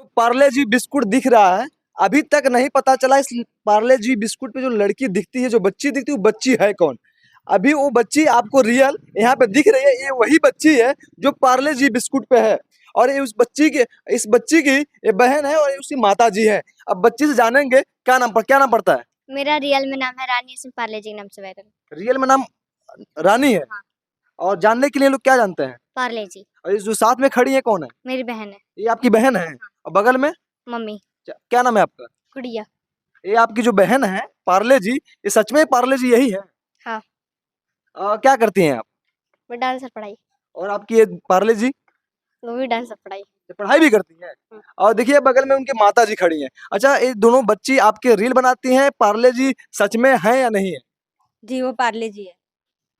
जो पार्ले जी बिस्कुट दिख रहा है, अभी तक नहीं पता चला इस पार्ले जी बिस्कुट पे जो लड़की दिखती है, जो बच्ची दिखती है, वो बच्ची है कौन। अभी वो बच्ची आपको रियल यहाँ पे दिख रही है, ये वही बच्ची है जो पार्ले जी बिस्कुट पे है। और ये इस बच्ची की ये बहन है और ये उसकी माता जी है। अब बच्ची से जानेंगे क्या नाम पड़ता है। मेरा रियल में नाम है रानी सिंह पार्ले जी नाम से वायरल। रियल में नाम रानी है। हाँ। और जानने के लिए लोग क्या जानते हैं। पार्ले जी और ये जो साथ में खड़ी है कौन है। मेरी बहन है। ये आपकी बहन है। हाँ। और बगल में मम्मी क्या नाम है आपका। गुड़िया। ये आपकी जो बहन है पार्ले जी, ये सच में पार्ले जी यही है। हाँ। क्या करती हैं आप। वो डांस और पढ़ाई। और आपकी ये पार्ले जी वो भी डांस और पढ़ाई। ये पढ़ाई भी करती हैं। और देखिए बगल में उनकी माता जी खड़ी हैं। अच्छा, ये दोनों बच्ची आपके रील बनाती हैं, पार्ले जी सच में है या नहीं है। जी वो पार्ले जी है।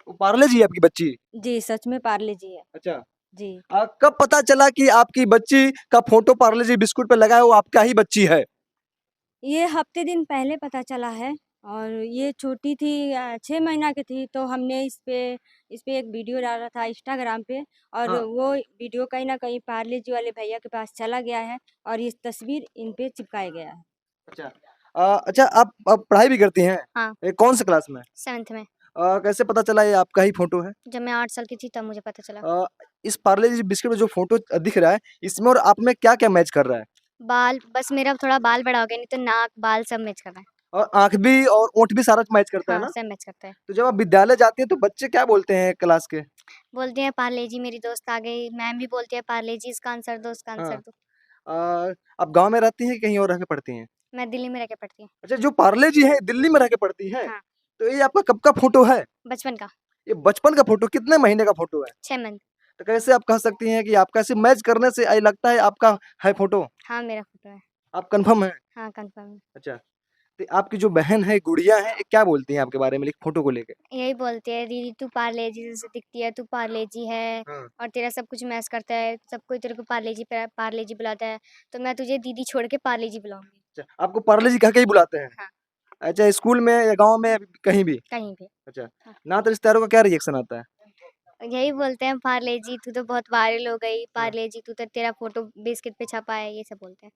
वो पार्ले जी है आपकी बच्ची। जी सच में पार्ले जी है। अच्छा। जी कब पता चला कि आपकी बच्ची का फोटो पार्ले जी बिस्कुट पे लगा है, वो आपका ही बच्ची है। ये हफ्ते दिन पहले पता चला है। और ये छोटी थी 6 महीना की थी, तो हमने इस पे एक वीडियो डाला था इंस्टाग्राम पे। और हाँ। वो वीडियो कहीं ना कहीं पार्ले जी वाले भैया के पास चला गया है और ये तस्वीर इन पे चिपकाया गया है। अच्छा। अच्छा, आप पढ़ाई भी करती हैं। हाँ। कौन से क्लास में। 7th में। कैसे पता चला ये आपका ही फोटो है। जब मैं 8 साल की थी तब मुझे पता चला। इस पार्ले जी बिस्किट में जो फोटो दिख रहा है, इसमें और आप में क्या क्या मैच कर रहा है। बाल बस मेरा थोड़ा बाल बड़ा हो गया, नहीं तो नाक बाल सब मैच कर रहा है। और आंख भी और ओंठ भी सारा मैच करता है हाँ, ना। सब मैच करता है। तो जब आप विद्यालय जाती हैं तो बच्चे क्या बोलते हैं क्लास के। बोलते हैं पार्ले जी मेरी दोस्त आ गई, मैम भी बोलती है पार्ले जी इसका आंसर दो, इसका आंसर हाँ। दो। आप गांव में रहती हैं कि कहीं और रह के पढ़ती हैं। मैं दिल्ली में रह के पढ़ती हूँ। अच्छा, जो पार्ले जी है दिल्ली में रह के पढ़ती है। हाँ। तो ये आपका कब का फोटो है। बचपन का। ये बचपन का फोटो, कितने महीने का फोटो है। 6 मंथ। तो कैसे आप कह सकती हैं कि आपका ऐसे मैच करने से आई लगता है आपका है फोटो। हाँ, मेरा फोटो है। आप कंफर्म है। हाँ, कंफर्म है। अच्छा। तो आपकी जो बहन है गुड़िया है, ये क्या बोलती हैं आपके बारे में फोटो को लेके। यही बोलती है दीदी तू पार्ले जी जैसे दिखती है, तू पार्ले जी है। हाँ। और तेरा सब कुछ मैच करता है, सब कोई तेरे को पार्ले जी बुलाता है। तो मैं तुझे दीदी छोड़ के पार्ले जी बुलाऊंगी। अच्छा, आपको पार्ले जी कह के ही बुलाते हैं। हाँ। अच्छा, स्कूल में या गांव में या कहीं भी। कहीं भी। अच्छा। हाँ। ना तो रिश्तेदारों का क्या रिएक्शन आता है। यही बोलते हैं पार्ले जी तू तो बहुत वायरल हो गई, हाँ। पार्ले जी तू तो तेरा फोटो बिस्किट पे छपा है, ये सब बोलते हैं।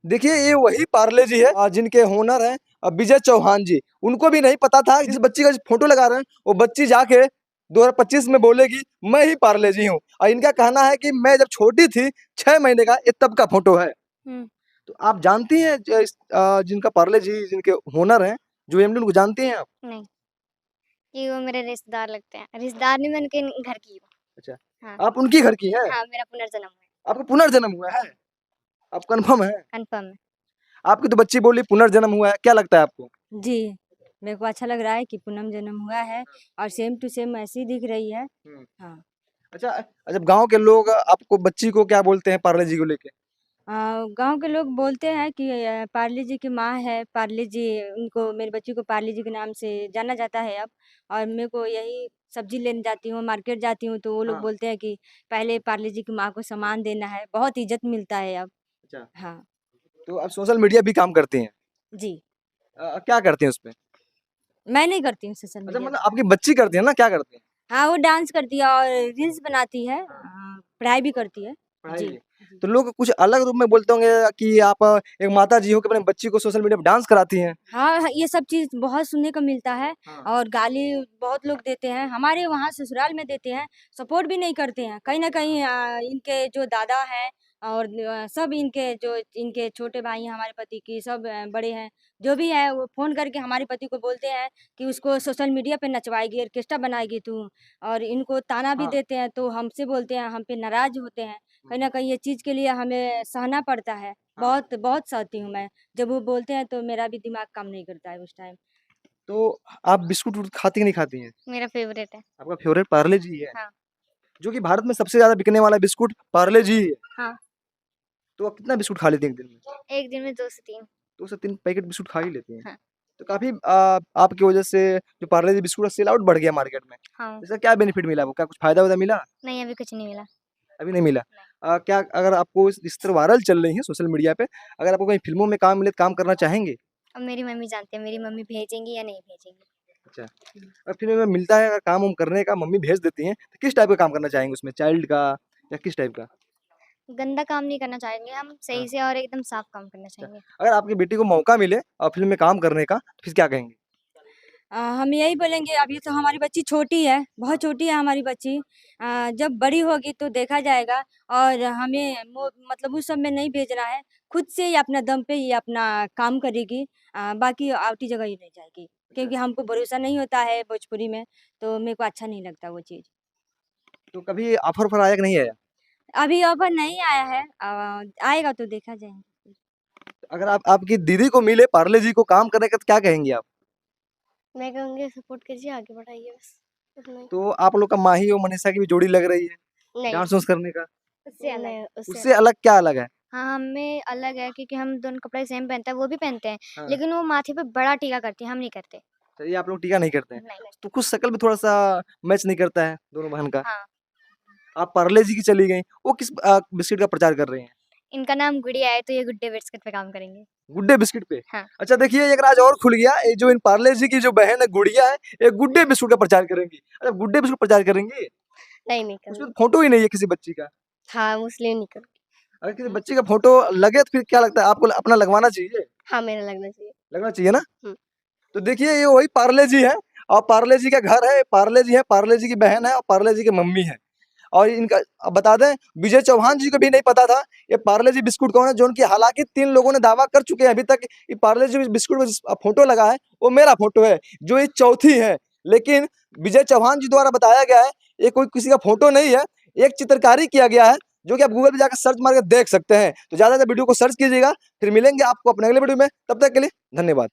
देखिए ये वही पार्ले जी है जिनके होनर है विजय चौहान जी। उनको भी नहीं पता था जिस बच्ची का फोटो लगा रहे हैं वो बच्ची जाके 2025 में बोलेगी मैं ही पार्ले जी हूँ। और इनका कहना है कि मैं जब छोटी थी 6 महीने का, ये तब का फोटो है। हम्म। तो आप जानती हैं जिनका पार्ले जी जिनके होनर हैं, जो एमडी, उनको जानती हैं आप। नहीं, ये वो मेरे रिश्तेदार लगते हैं, रिश्तेदार नहीं, मैं उनके घर की हूँ। अच्छा। हाँ। आप उनकी घर की हैं। हाँ, मेरा पुनर्जन्म है। आपका पुनर्जन्म हुआ है। आप कंफर्म है। कंफर्म है। आपकी तो बच्ची बोली पुनर्जन्म हुआ है, क्या लगता है आपको। जी मेरे को अच्छा लग रहा है कि पूनम जन्म हुआ है और सेम टू सेम ऐसी दिख रही है। हम्म। हाँ। अच्छा। अच्छा, गांव के लोग आपको बच्ची को क्या बोलते हैं पार्ले जी को लेके। गांव के लोग बोलते हैं कि पार्ले जी की माँ है पार्ले जी। उनको मेरी बच्ची को पार्ले जी के नाम से जाना जाता है अब। और मेरे को यही सब्जी लेने जाती हूँ, मार्केट जाती हूँ, तो वो लोग हाँ। बोलते हैं कि पहले पार्ले जी की माँ को सम्मान देना है, बहुत इज्जत मिलता है अब। अच्छा। हाँ। तो आप सोशल मीडिया भी काम करती हैं। जी क्या करती हैं उसपे। मैं नहीं करती हूँ सोशल अच्छा, मीडिया मतलब पे। आपकी बच्ची करती है ना, क्या करती है। हाँ वो डांस करती है और रील्स बनाती है, पढ़ाई भी करती है। पढ़ाई जी भी। जी। तो लोग कुछ अलग रूप में बोलते होंगे कि आप एक माता जी हो कि अपने बच्ची को सोशल मीडिया पे डांस कराती हैं। हाँ हाँ, ये सब चीज़ बहुत सुनने को मिलता है। हाँ। और गाली बहुत लोग देते हैं, हमारे वहाँ ससुराल में देते हैं, सपोर्ट भी नहीं करते हैं। कहीं न कहीं इनके जो दादा हैं और सब इनके जो इनके छोटे भाई हैं हमारे पति की, सब बड़े हैं, जो भी है वो फ़ोन करके हमारे पति को बोलते हैं कि उसको सोशल मीडिया पे नचवाएगी, ऑर्केस्ट्रा बनाएगी तू। और इनको ताना भी हाँ। देते हैं, तो हमसे बोलते हैं, हम पे नाराज़ होते हैं। कहीं न कहीं ये चीज़ के लिए हमें सहना पड़ता है। हाँ। बहुत बहुत सहती हूँ मैं। जब वो बोलते हैं तो मेरा भी दिमाग काम नहीं करता है उस टाइम। तो आप बिस्कुट खाती कि नहीं खाती हैं। मेरा फेवरेट है। आपका फेवरेट पार्ले जी है। हाँ। जो कि भारत में सबसे ज्यादा बिकने वाला बिस्कुट पार्ले जी ही है। हाँ। तो आप कितना बिस्कुट खा लेती हैं एक दिन में। एक दिन में 2 से 3। 2 से 3 पैकेट बिस्कुट खा ही लेती हैं। हाँ। तो काफी आपकी वजह से जो पार्ले जी बिस्कुट का सेल आउट बढ़ गया मार्केट में। हाँ। इसका क्या बेनिफिट मिला, वो क्या कुछ फायदा वायदा मिला। नहीं, अभी कुछ नहीं मिला। अभी नहीं मिला। नहीं। क्या अगर आपको इस तरह वायरल चल रही है सोशल मीडिया पे, अगर आपको कहीं फिल्मों में काम मिले तो काम करना चाहेंगे। अब मेरी मम्मी जानती है, मेरी मम्मी भेजेंगी या नहीं भेजेंगी। अच्छा। अगर फिल्म में मिलता है, अगर काम उम करने का मम्मी भेज देती हैं, तो किस टाइप का काम करना चाहेंगे उसमें, चाइल्ड का या किस टाइप का। गंदा काम नहीं करना चाहेंगे, हम हाँ। सही से और एकदम साफ काम करना चाहेंगे। अगर आपकी बेटी को मौका मिले और फ़िल्म में काम करने का, तो फिर क्या कहेंगे? हम यही बोलेंगे, अभी तो हमारी बच्ची छोटी है, बहुत छोटी है हमारी बच्ची। जब बड़ी होगी तो देखा जाएगा, और हमें मतलब उस सब में नहीं भेजना है। खुद से ही अपना दम पे ही अपना काम करेगी। बाकी आउटी जगह ही नहीं जाएगी, क्योंकि हमको भरोसा नहीं होता है भोजपुरी में, तो मेरे को अच्छा नहीं लगता वो चीज़। तो कभी ऑफ़र-ऑफ़र आया कि नहीं आया? अभी ऑफ़र नहीं आया है, आएगा तो देखा जाएगा। अगर आप आपकी दीदी को मिले पार्ले जी को काम करने का, तो क्या कहेंगी आप? मैं कहूँगी सपोर्ट कीजिए, आगे बढ़ाइए बस, इतना ही। तो आप लोग का माही और मनीषा की भी जोड़ी लग रही है, नहीं, डांस-वांस करने का। उससे अलग, उससे उससे अलग क्या अलग है? हाँ, हमें अलग है क्योंकि हम दोनों कपड़े सेम पहनते हैं, वो भी पहनते हैं, हाँ। लेकिन वो माथे पे बड़ा टीका करती है, हम नहीं करते। चलिए आप लोग टीका नहीं करते हैं। नहीं। तो कुछ शक्ल भी थोड़ा-सा मैच नहीं करता है दोनों बहन का। हाँ, आप पार्ले जी की चली गईं, वो किस बिस्किट का प्रचार कर रही हैं? इनका नाम गुड़िया है, तो ये गुड डे बिस्किट पे काम करेंगे। गुड डे बिस्किट पे? हाँ। अच्छा देखिए एक राज और खुल गया, ये जो इन पार्ले जी की जो बहन है गुड़िया है, ये गुड डे बिस्कुट का प्रचार करेंगी। अच्छा गुड डे बिस्कुट प्रचार करेंगी? नहीं उसमें करूँगी। तो फोटो ही नहीं है किसी बच्ची का। हाँ, इसलिए नहीं करूँगी। अगर किसी बच्ची का फोटो लगे तो फिर क्या लगता है आपको अपना लगवाना चाहिए? हाँ, मेरा लगना चाहिए। लगना चाहिए ना? हुँ। तो देखिए ये वही पार्ले जी है और पार्ले जी का घर है, पार्ले जी है, पार्ले जी की बहन है और पार्ले जी की मम्मी है। और इनका अब बता दें विजय चौहान जी को भी नहीं पता था ये पार्ले जी बिस्कुट कौन है, जो उनकी हालाँकि 3 लोगों ने दावा कर चुके हैं अभी तक ये पार्ले जी बिस्कुट में जिस फोटो लगा है, वो मेरा फोटो है, जो ये चौथी है। लेकिन विजय चौहान जी द्वारा बताया गया है, ये कोई किसी का फोटो नहीं है, एक चित्रकारी किया गया है, जो कि आप गूगल पे जाकर सर्च मार के देख सकते हैं। तो ज़्यादा से वीडियो को सर्च कीजिएगा, फिर मिलेंगे आपको अपने अगले वीडियो में, तब तक के लिए धन्यवाद।